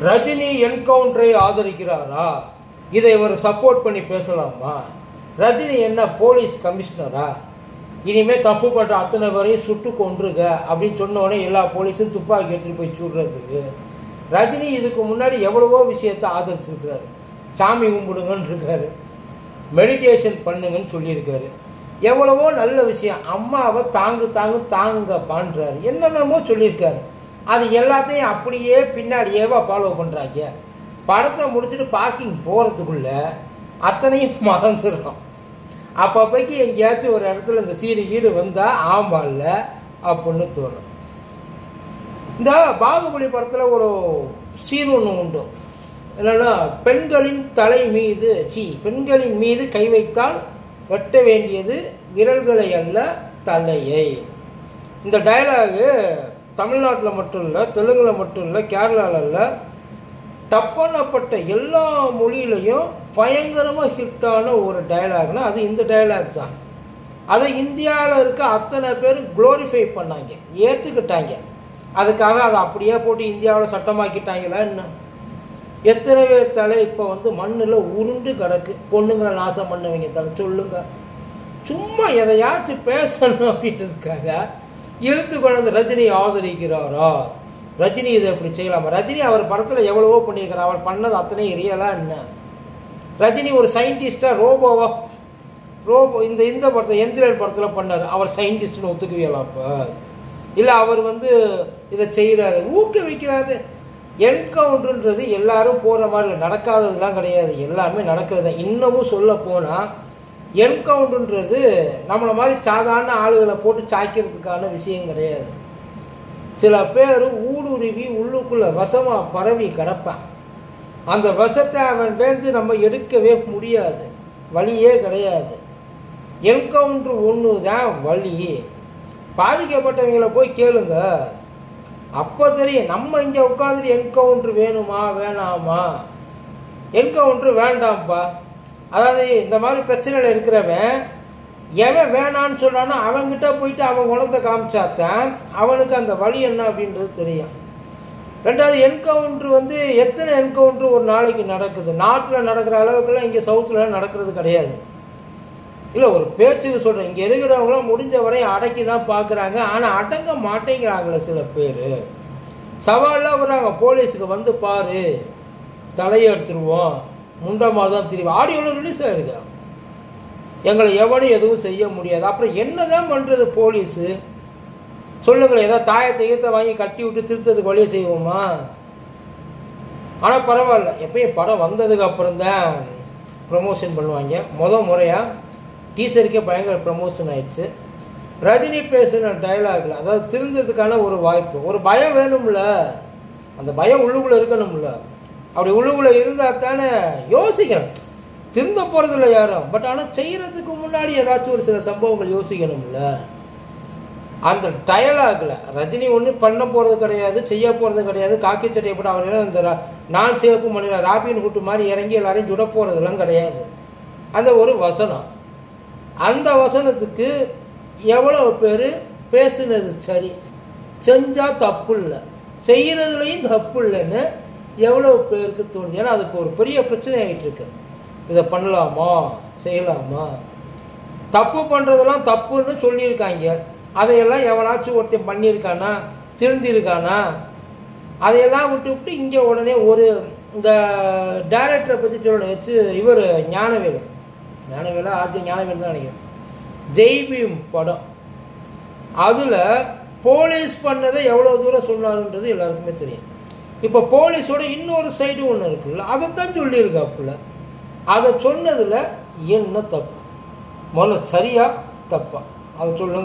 ரஜினி என்கவுண்டரை ஆதரிக்கிறாரா? இதை இவர் சப்போர்ட் பண்ணி பேசலாமா? ரஜினி என்ன போலீஸ் கமிஷனரா? இனிமேல் தப்பு பண்ணுற அத்தனை பேரையும் சுட்டு கொன்றுங்க அப்படின்னு சொன்னோடனே எல்லா போலீஸும் துப்பாக்கி எடுத்துகிட்டு போய் சுடுறதுக்கு ரஜினி இதுக்கு முன்னாடி எவ்வளவோ விஷயத்தை ஆதரிச்சிருக்கிறாரு. சாமி கும்பிடுங்கன்னு இருக்காரு, மெடிடேஷன் பண்ணுங்கன்னு சொல்லியிருக்காரு, எவ்வளவோ நல்ல விஷயம். அம்மாவை தாங்க பண்ணுறாரு, என்னென்னமோ சொல்லியிருக்காரு. அது எல்லாத்தையும் அப்படியே பின்னாடியேவா ஃபாலோ பண்ணுறாங்க. படத்தை முடிச்சுட்டு பார்க்கிங் போகிறதுக்குள்ள அத்தனையும் மறந்துடுறோம். அப்பப்போக்கி எங்கேயாச்சும் ஒரு இடத்துல இந்த சீடு வந்தால் ஆம்பால்ல அப்படின்னு தோணும். இந்த பாகுபலி படத்தில் ஒரு சீன் ஒன்று உண்டு. என்னன்னா, பெண்களின் மீது கை வைத்தால் வெட்ட வேண்டியது விரல்களை அல்ல தலையை. இந்த டயலாகு தமிழ்நாட்டில் மட்டும் இல்லை, தெலுங்கில் மட்டும் இல்லை, கேரளாவில் இல்லை, டப்பனப்பட்ட எல்லா மொழியிலையும் பயங்கரமாக ஹிட்டான ஒரு டயலாக்னா அது இந்த டயலாக் தான். அதை இந்தியாவில் இருக்க அத்தனை பேர் குளோரிஃபை பண்ணாங்க, ஏற்றுக்கிட்டாங்க. அதுக்காக அதை அப்படியே போட்டு இந்தியாவில் சட்டமாக்கிட்டாங்களா என்ன? எத்தனை பேர் தலை இப்போ மண்ணில் உருண்டு கிடக்கு. பொண்ணுங்களை நாசம் பண்ணுவீங்க தலை சொல்லுங்க. சும்மா எதையாச்சும் பேசணும் அப்படின்றதுக்காக இழுத்து கொண்டு ரஜினி ஆதரிக்கிறாரா? ரஜினி இதை எப்படி செய்யலாமா? ரஜினி அவர் படத்தில் எவ்வளவோ பண்ணியிருக்கிறார். அவர் பண்ணது அத்தனை ரியலா என்ன? ரஜினி ஒரு சயின்டிஸ்டாக ரோபோ இந்த படத்தை எந்திரன் படத்தில் பண்ணார். அவர் சயின்டிஸ்ட்னு ஒத்துக்குவீங்களா? அப்போ இல்லை அவர் இதை செய்கிறாரு, ஊக்குவிக்கிறாரு. என்கவுண்டர்ன்றது எல்லாரும் போகிற மாதிரி நடக்காததுலாம் கிடையாது, எல்லாமே நடக்கிறது. இன்னமும் சொல்ல போனால் என்கவுண்டர்ன்றது நம்மளை மாதிரி சாதாரண ஆளுகளை போட்டு சாய்க்கிறதுக்கான விஷயம் கிடையாது. சில பேர் ஊடுருவி உள்ளுக்குள்ளே விஷமாக பரவி கிடப்பான். அந்த விஷத்தை அவன்கிட்ட நம்ம எடுக்கவே முடியாது, வழியே கிடையாது. என்கவுண்டர் ஒன்று தான் வழி. பாதிக்கப்பட்டவங்களை போய் கேளுங்க, அப்போ தெரியும். நம்ம இங்கே உட்காந்துட்டு என்கவுண்டர் வேணுமா வேணாமா? என்கவுண்டர் வேண்டாம்ப்பா. அதாவது இந்த மாதிரி பிரச்சனையில் இருக்கிறவன் எவன் வேணான்னு சொல்கிறானோ அவன்கிட்ட போயிட்டு அவன் குணத்தை காமிச்சாத்தான் அவனுக்கு அந்த வழி என்ன அப்படின்றது தெரியும். ரெண்டாவது, என்கவுண்டர் எத்தனை என்கவுண்டர் ஒரு நாளைக்கு நடக்குது? நாட்டில் நடக்கிற அளவுக்குலாம் இங்கே சவுத்தில் நடக்கிறது கிடையாது. இல்லை, ஒரு பேச்சுக்கு சொல்கிறேன். இங்கே இருக்கிறவங்களாம் முடிஞ்ச வரையும் அடக்கி தான் பார்க்குறாங்க. ஆனால் அடங்க மாட்டேங்கிறாங்களே சில பேர். சவாலாக வர்றாங்க, போலீஸுக்கு பாரு, தலையை எடுத்துருவோம், முண்டமாக தான் தெரியும். ஆடியோவில் ரிலீஸ் ஆகிருக்கா, எங்களை எவனும் எதுவும் செய்ய முடியாது. அப்புறம் என்ன தான் பண்ணுறது போலீஸு? சொல்லுங்களேன். ஏதாவது தாயத்தை வாங்கி கட்டி விட்டு திருத்தத்துக்கு வழியை செய்வோமா? ஆனால் பரவாயில்ல, எப்பயும் படம் வந்ததுக்கு அப்புறம் தான் ப்ரமோஷன் பண்ணுவாங்க. முறையாக டீசருக்கே பயங்கர ப்ரமோஷன் ஆயிடுச்சு. ரஜினி பேசுகிற டைலாகில் அதாவது திருந்ததுக்கான ஒரு வாய்ப்பு, ஒரு பயம் வேணும்ல. அந்த பயம் உள்ளுக்குள்ளே இருக்கணும்ல. அப்படி உள்ளுக்குள்ளே இருந்தால் தானே யோசிக்கணும். திருந்த போகிறதில்ல யாரும், பட் ஆனால் செய்கிறதுக்கு முன்னாடி ஏதாச்சும் ஒரு சில சம்பவங்கள் யோசிக்கணும்ல. அந்த டயலாகில் ரஜினி ஒன்றும் பண்ண போகிறது கிடையாது, செய்ய போகிறது கிடையாது. காக்கி சட்டையை போட்டு அவர் இந்த நான் சேப்பு பண்ணின ராபின் ஹுட் மாதிரி இறங்கி எல்லாரையும் சுட போகிறதுலாம் கிடையாது. அந்த ஒரு வசனம், அந்த வசனத்துக்கு எவ்வளோ பேர் பேசுனது சரி, செஞ்சால் தப்பு இல்லை, செய்கிறதுலையும் தப்பு இல்லைன்னு எவ்வளோ பேருக்கு தோணுது. ஏன்னா அதுக்கு ஒரு பெரிய பிரச்சனை ஆகிட்டு இருக்கு. இதை பண்ணலாமா செய்யலாமா? தப்பு பண்ணுறதெல்லாம் தப்புன்னு சொல்லியிருக்காங்க. அதையெல்லாம் எவனாச்சும் ஒருத்தன் பண்ணியிருக்கானா, திருந்திருக்கானா? அதையெல்லாம் விட்டு இங்கே உடனே ஒரு இந்த டைரக்டரை பற்றி சொல்லணும் வச்சு இவர் ஞானவேலு ஆர்ஜி ஞானவேலு தான் நினைக்கிறேன். ஜெய்பீம் படம், அதில் போலீஸ் பண்ணதை எவ்வளோ தூரம் சொன்னாருன்றது எல்லாருக்குமே தெரியும். இப்போ போலீஸோட இன்னொரு சைடு ஒன்று இருக்குல்ல, அதைத்தான் சொல்லியிருக்காப்புல. அதை சொன்னதில் என்ன தப்பு? முதல்ல சரியா தப்பா அதை சொல்லுங்க.